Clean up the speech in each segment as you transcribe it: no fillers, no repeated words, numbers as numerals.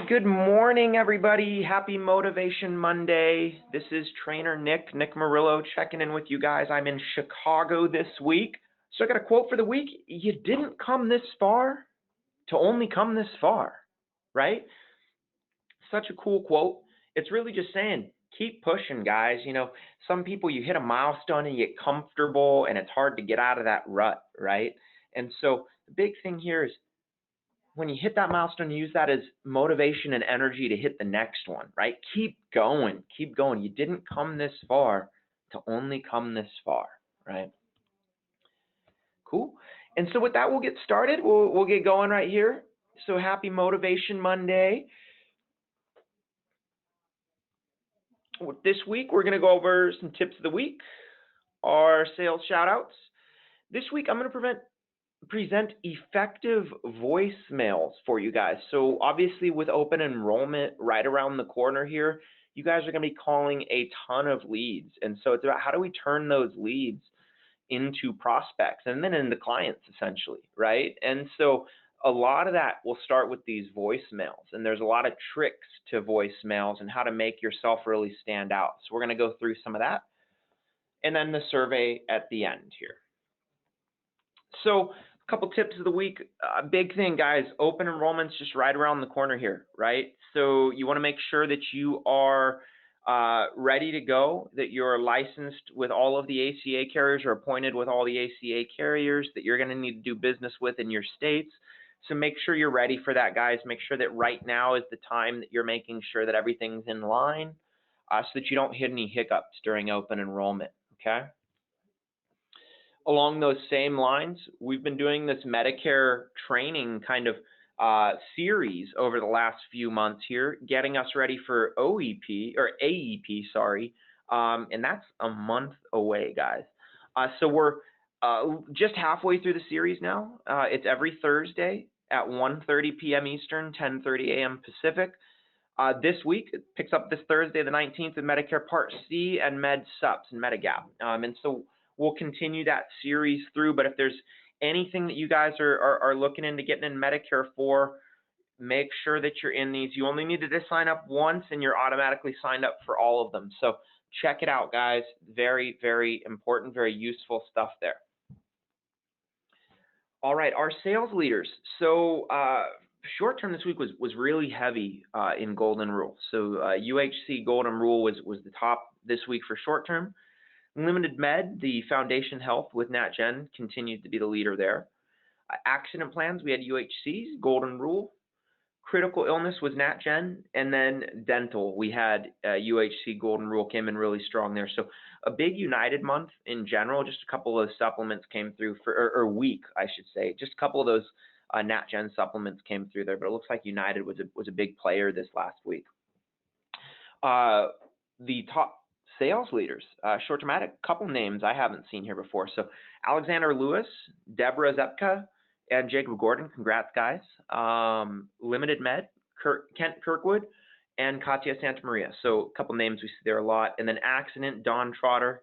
Good morning, everybody. Happy Motivation Monday. This is Trainer Nick Murillo, checking in with you guys. I'm in Chicago this week. So I got a quote for the week. You didn't come this far to only come this far, right? Such a cool quote. It's really just saying, keep pushing, guys. You know, some people, you hit a milestone and you get comfortable and it's hard to get out of that rut, right? And so the big thing here is, when you hit that milestone, use that as motivation and energy to hit the next one, right? Keep going, keep going. You didn't come this far to only come this far, right? Cool. And so with that, we'll get started. We'll get going right here. So happy Motivation Monday. This week, we're going to go over some tips of the week, our sales shout outs. This week, I'm going to present effective voicemails for you guys. So obviously with open enrollment right around the corner here, you guys are going to be calling a ton of leads. And so it's about how do we turn those leads into prospects and then into clients essentially, right? And so a lot of that will start with these voicemails, and there's a lot of tricks to voicemails and how to make yourself really stand out. So we're going to go through some of that and then the survey at the end here. So a couple tips of the week. Big thing, guys, open enrollment's just right around the corner here, right? So you want to make sure that you are ready to go, that you're licensed with all of the ACA carriers or appointed with all the ACA carriers that you're going to need to do business with in your states. So make sure you're ready for that, guys. Make sure that right now is the time that you're making sure that everything's in line so that you don't hit any hiccups during open enrollment, okay? Along those same lines, we've been doing this Medicare training kind of series over the last few months here, getting us ready for AEP, sorry, and that's a month away, guys. So we're just halfway through the series now. It's every Thursday at 1:30 p.m. Eastern, 10:30 a.m. Pacific. This week, it picks up this Thursday, the 19th, with Medicare Part C and Med Sups and Medigap. And so we'll continue that series through, but if there's anything that you guys are looking into getting in Medicare for, make sure that you're in these. You only need to just sign up once and you're automatically signed up for all of them. So check it out, guys. Very, very important, very useful stuff there. All right, our sales leaders. So short term this week was really heavy in Golden Rule. So UHC Golden Rule was the top this week for short term. Limited Med, the Foundation Health with NatGen, continued to be the leader there. Accident plans, we had UHC's Golden Rule. Critical illness was NatGen, and then dental, we had UHC Golden Rule came in really strong there. So a big United month in general. Just a couple of supplements came through or week, I should say. Just a couple of those NatGen supplements came through there, but it looks like United was a big player this last week. The top sales leaders, short-termatic, couple names I haven't seen here before. So Alexander Lewis, Deborah Zepka, and Jacob Gordon, congrats, guys. Limited Med, Kent Kirkwood, and Katya Santamaria. So a couple names we see there a lot. And then Accident, Don Trotter,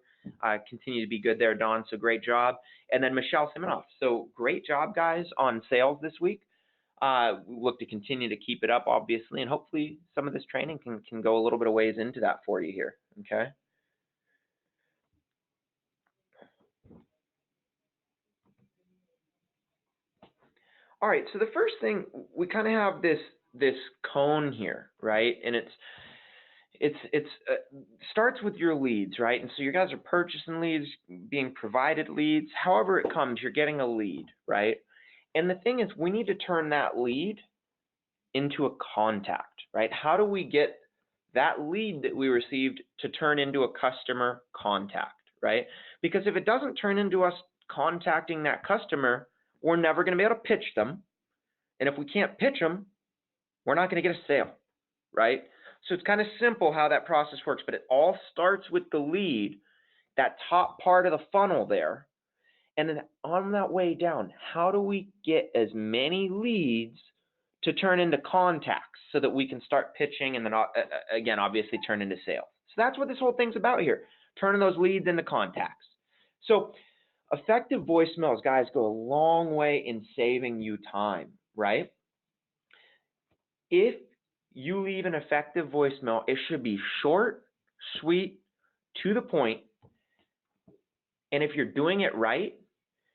continue to be good there, Don, so great job. And then Michelle Siminoff. So great job, guys, on sales this week. We look to continue to keep it up, obviously, and hopefully some of this training can go a little bit of ways into that for you here, okay? All right, so the first thing, we kind of have this cone here, right? And it starts with your leads, right? And so you guys are purchasing leads, being provided leads. However it comes, you're getting a lead, right? And the thing is, we need to turn that lead into a contact, right? How do we get that lead that we received to turn into a customer contact, right? Because if it doesn't turn into us contacting that customer, we're never going to be able to pitch them. And if we can't pitch them, we're not going to get a sale, right? So it's kind of simple how that process works, but it all starts with the lead, that top part of the funnel there. And then on that way down, how do we get as many leads to turn into contacts so that we can start pitching and then, again, obviously turn into sales? So that's what this whole thing's about here, turning those leads into contacts. So effective voicemails, guys, go a long way in saving you time, right? If you leave an effective voicemail, it should be short, sweet, to the point. And if you're doing it right,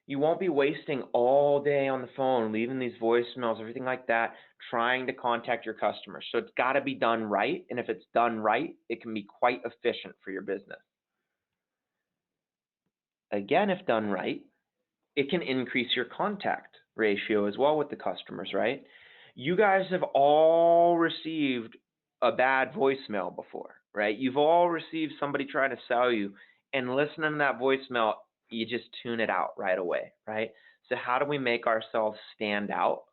you won't be wasting all day on the phone, leaving these voicemails, everything like that, trying to contact your customers. So it's got to be done right. And if it's done right, it can be quite efficient for your business. Again, if done right, it can increase your contact ratio as well with the customers, right? You guys have all received a bad voicemail before, right? You've all received somebody trying to sell you, and listening to that voicemail, you just tune it out right away, right? So how do we make ourselves stand out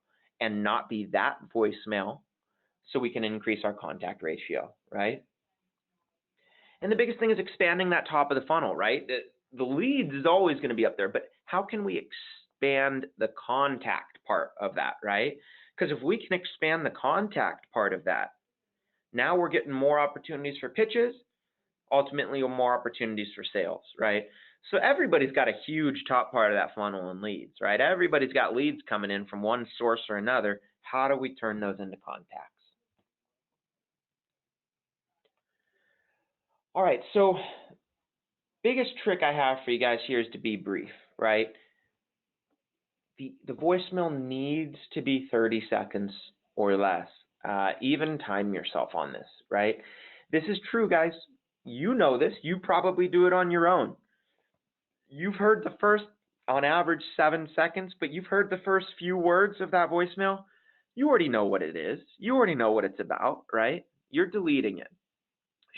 and not be that voicemail so we can increase our contact ratio, right? And the biggest thing is expanding that top of the funnel, right? The leads is always going to be up there, but how can we expand the contact part of that, right? Because if we can expand the contact part of that, now we're getting more opportunities for pitches, ultimately more opportunities for sales, right? So everybody's got a huge top part of that funnel in leads, right? Everybody's got leads coming in from one source or another. How do we turn those into contacts? All right, so biggest trick I have for you guys here is to be brief, right? The voicemail needs to be 30 seconds or less. Even time yourself on this, right? This is true, guys. You know this. You probably do it on your own. You've heard the first, on average, 7 seconds, but you've heard the first few words of that voicemail. You already know what it is. You already know what it's about, right? You're deleting it.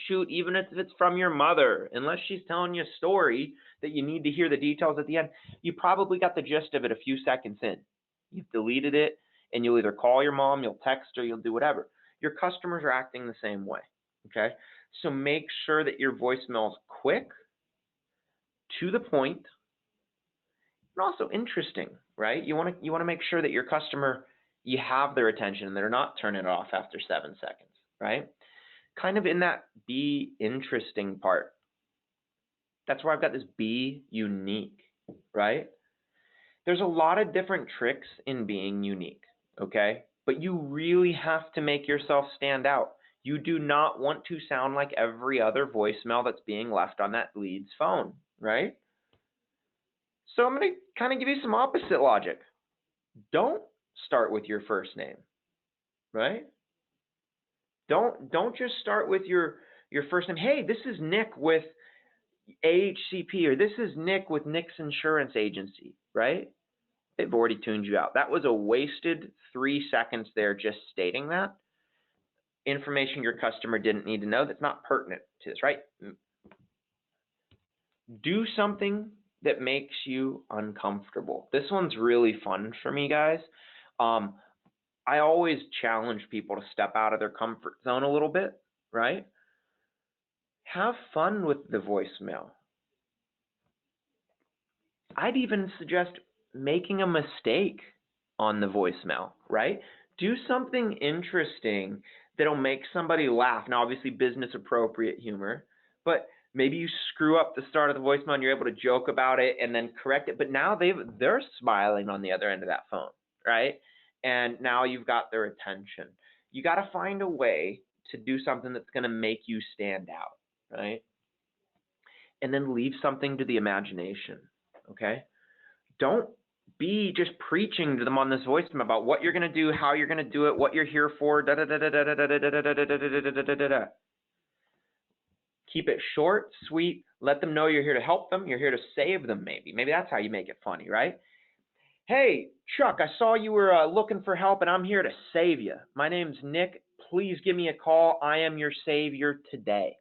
Shoot, even if it's from your mother, unless she's telling you a story that you need to hear the details at the end, you probably got the gist of it a few seconds in. You've deleted it, and you'll either call your mom, you'll text her, you'll do whatever. Your customers are acting the same way, okay? So make sure that your voicemail is quick, to the point, and also interesting, right? You want to make sure that your customer, you have their attention and they're not turning it off after 7 seconds, right? Kind of in that be interesting part. That's where I've got this be unique, right? There's a lot of different tricks in being unique, okay? But you really have to make yourself stand out. You do not want to sound like every other voicemail that's being left on that lead's phone, right? So I'm going to kind of give you some opposite logic. Don't start with your first name, right? Don't just start with your first name. Hey, this is Nick with AHCP, or this is Nick with Nick's Insurance Agency, right? They've already tuned you out. That was a wasted 3 seconds there just stating that. Information your customer didn't need to know that's not pertinent to this, right? Do something that makes you uncomfortable. This one's really fun for me, guys. I always challenge people to step out of their comfort zone a little bit, right? Have fun with the voicemail. I'd even suggest making a mistake on the voicemail, right? Do something interesting that'll make somebody laugh. Now, obviously, business appropriate humor, but maybe you screw up the start of the voicemail and you're able to joke about it and then correct it. But now they're smiling on the other end of that phone, right? And now you've got their attention. You got to find a way to do something that's going to make you stand out, right? And then leave something to the imagination, okay? Don't be just preaching to them on this voicemail about what you're going to do, how you're going to do it, what you're here for, da da da da da da da da da da da da da da. Keep it short, sweet. Let them know you're here to help them. You're here to save them, maybe. Maybe that's how you make it funny, right? Hey, Chuck, I saw you were looking for help, and I'm here to save you. My name's Nick. Please give me a call. I am your savior today.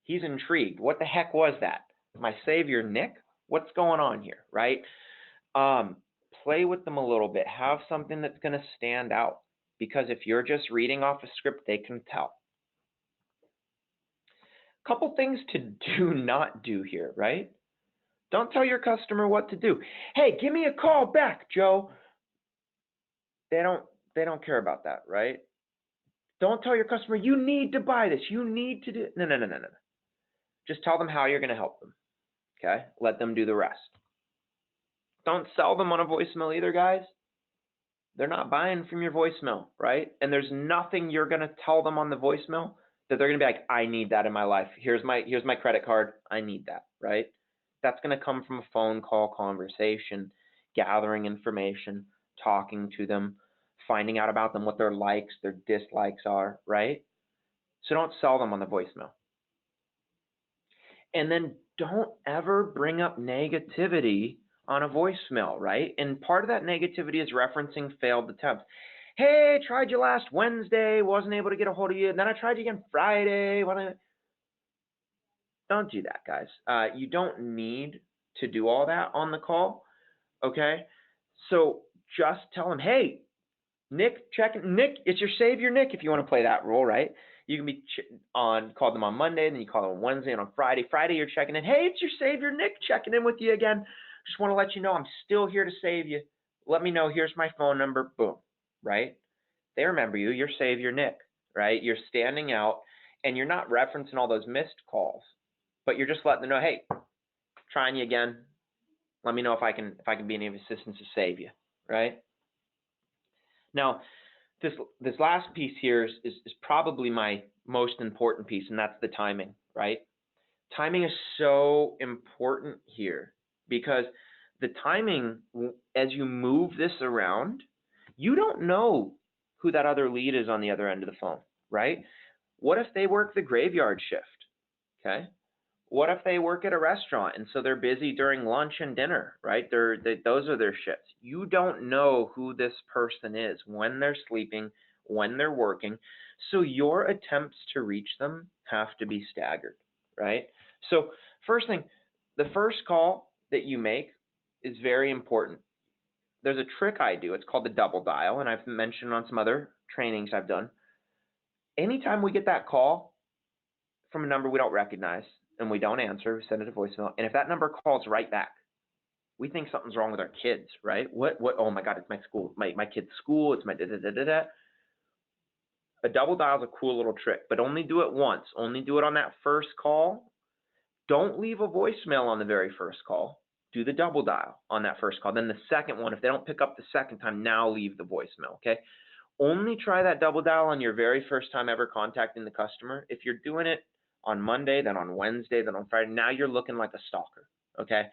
He's intrigued. What the heck was that? My savior, Nick? What's going on here, right? Play with them a little bit. Have something that's going to stand out. Because if you're just reading off a script, they can tell. Couple things to do not do here, right? Don't tell your customer what to do. Hey, give me a call back, Joe. They don't care about that, right? Don't tell your customer, you need to buy this. You need to do it. No. Just tell them how you're going to help them. Okay? Let them do the rest. Don't sell them on a voicemail either, guys. They're not buying from your voicemail, right? And there's nothing you're going to tell them on the voicemail that they're going to be like, I need that in my life. Here's my credit card. I need that, right? That's going to come from a phone call conversation, gathering information, talking to them, finding out about them, what their likes, their dislikes are, right? So don't sell them on the voicemail. And then don't ever bring up negativity on a voicemail, right? And part of that negativity is referencing failed attempts. Hey, tried you last Wednesday, wasn't able to get a hold of you, and then I tried you again Friday. Don't do that, guys. You don't need to do all that on the call, okay? So just tell them, hey, Nick, Nick, it's your savior, Nick, if you want to play that role, right? You can be call them on Monday, and then you call them on Wednesday and on Friday. Friday, you're checking in. Hey, it's your savior, Nick, checking in with you again. Just want to let you know I'm still here to save you. Let me know. Here's my phone number. Boom, right? They remember you. Your savior, Nick, right? You're standing out, and you're not referencing all those missed calls, but you're just letting them know, hey, trying you again. Let me know if I can be any assistance to save you, right? Now, this last piece here is probably my most important piece, and that's the timing, right? Timing is so important here because the timing, as you move this around, you don't know who that other lead is on the other end of the phone, right? What if they work the graveyard shift, okay? What if they work at a restaurant and so they're busy during lunch and dinner, right? Those are their shifts. You don't know who this person is when they're sleeping, when they're working. So your attempts to reach them have to be staggered, right? So first thing, the first call that you make is very important. There's a trick I do. It's called the double dial, and I've mentioned on some other trainings I've done. Anytime we get that call from a number we don't recognize, and we don't answer, we send it to voicemail. And if that number calls right back, we think something's wrong with our kids, right? What, oh my God, it's my school, my kid's school, it's my da-da-da-da-da. A double dial is a cool little trick, but only do it once. Only do it on that first call. Don't leave a voicemail on the very first call. Do the double dial on that first call. Then the second one, if they don't pick up the second time, now leave the voicemail, okay? Only try that double dial on your very first time ever contacting the customer. If you're doing it on Monday, then on Wednesday, then on Friday, now you're looking like a stalker, okay?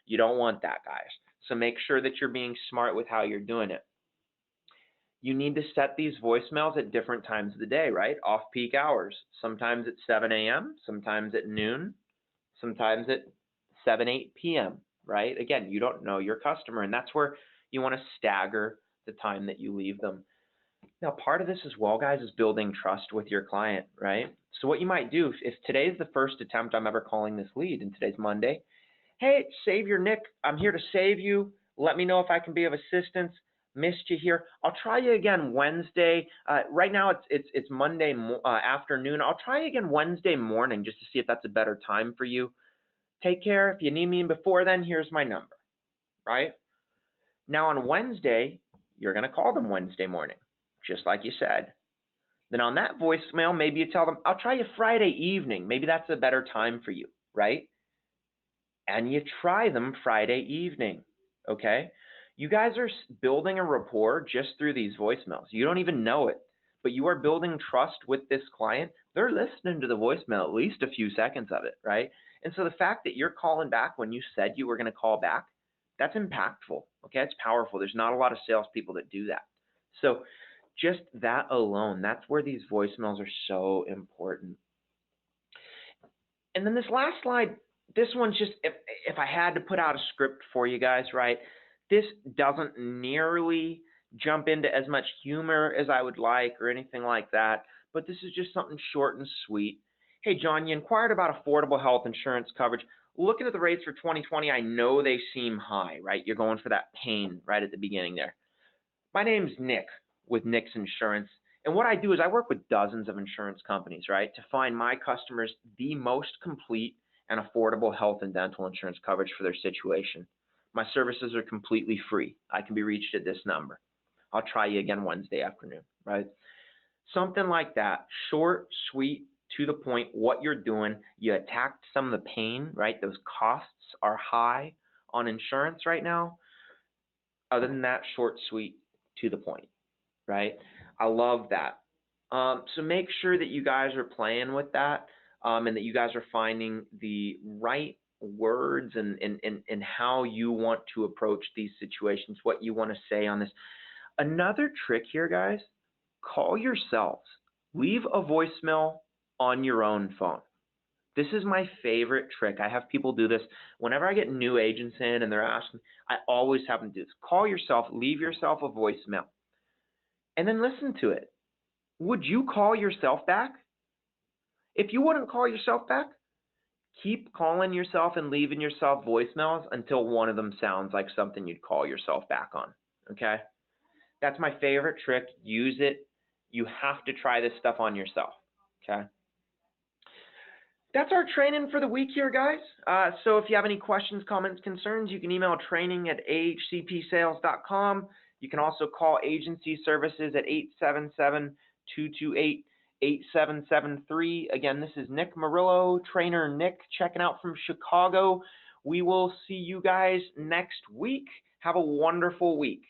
You don't want that, guys. So make sure that you're being smart with how you're doing it. You need to set these voicemails at different times of the day, right? Off-peak hours. Sometimes at 7 a.m., sometimes at noon, sometimes at 7, 8 p.m., right? Again, you don't know your customer, and that's where you want to stagger the time that you leave them. Now, part of this as well, guys, is building trust with your client, right? So what you might do, if today's the first attempt I'm ever calling this lead, and today's Monday, hey, Savior Nick, I'm here to save you. Let me know if I can be of assistance. Missed you here. I'll try you again Wednesday. Right now it's Monday afternoon. I'll try you again Wednesday morning just to see if that's a better time for you. Take care. If you need me before then, here's my number, right? Now on Wednesday, you're going to call them Wednesday morning, just like you said. Then on that voicemail, maybe you tell them, I'll try you Friday evening. Maybe that's a better time for you, right? And you try them Friday evening, okay? You guys are building a rapport just through these voicemails. You don't even know it, but you are building trust with this client. They're listening to the voicemail at least a few seconds of it, right? And so the fact that you're calling back when you said you were going to call back, that's impactful, okay? It's powerful. There's not a lot of salespeople that do that. So just that alone, that's where these voicemails are so important. And then this last slide, this one's just, if I had to put out a script for you guys, right, this doesn't nearly jump into as much humor as I would like or anything like that, but this is just something short and sweet. Hey, John, you inquired about affordable health insurance coverage. Looking at the rates for 2020, I know they seem high, right? You're going for that pain right at the beginning there. My name's Nick with Nick's Insurance. And what I do is I work with dozens of insurance companies, right, to find my customers the most complete and affordable health and dental insurance coverage for their situation. My services are completely free. I can be reached at this number. I'll try you again Wednesday afternoon, right? Something like that, short, sweet, to the point, what you're doing. You attacked some of the pain, right? Those costs are high on insurance right now. Other than that, short, sweet, to the point, right? I love that. So make sure that you guys are playing with that, and that you guys are finding the right words and how you want to approach these situations, what you want to say on this. Another trick here, guys, call yourselves. Leave a voicemail on your own phone. This is my favorite trick. I have people do this whenever I get new agents in and they're asking, I always have them do this. Call yourself, leave yourself a voicemail, and then listen to it. Would you call yourself back? If you wouldn't call yourself back, keep calling yourself and leaving yourself voicemails until one of them sounds like something you'd call yourself back on, okay? That's my favorite trick. Use it. You have to try this stuff on yourself, okay? That's our training for the week here, guys. So if you have any questions, comments, concerns, you can email training@ahcpsales.com. You can also call agency services at 877-228-8773. Again, this is Nick Murillo, trainer Nick, checking out from Chicago. We will see you guys next week. Have a wonderful week.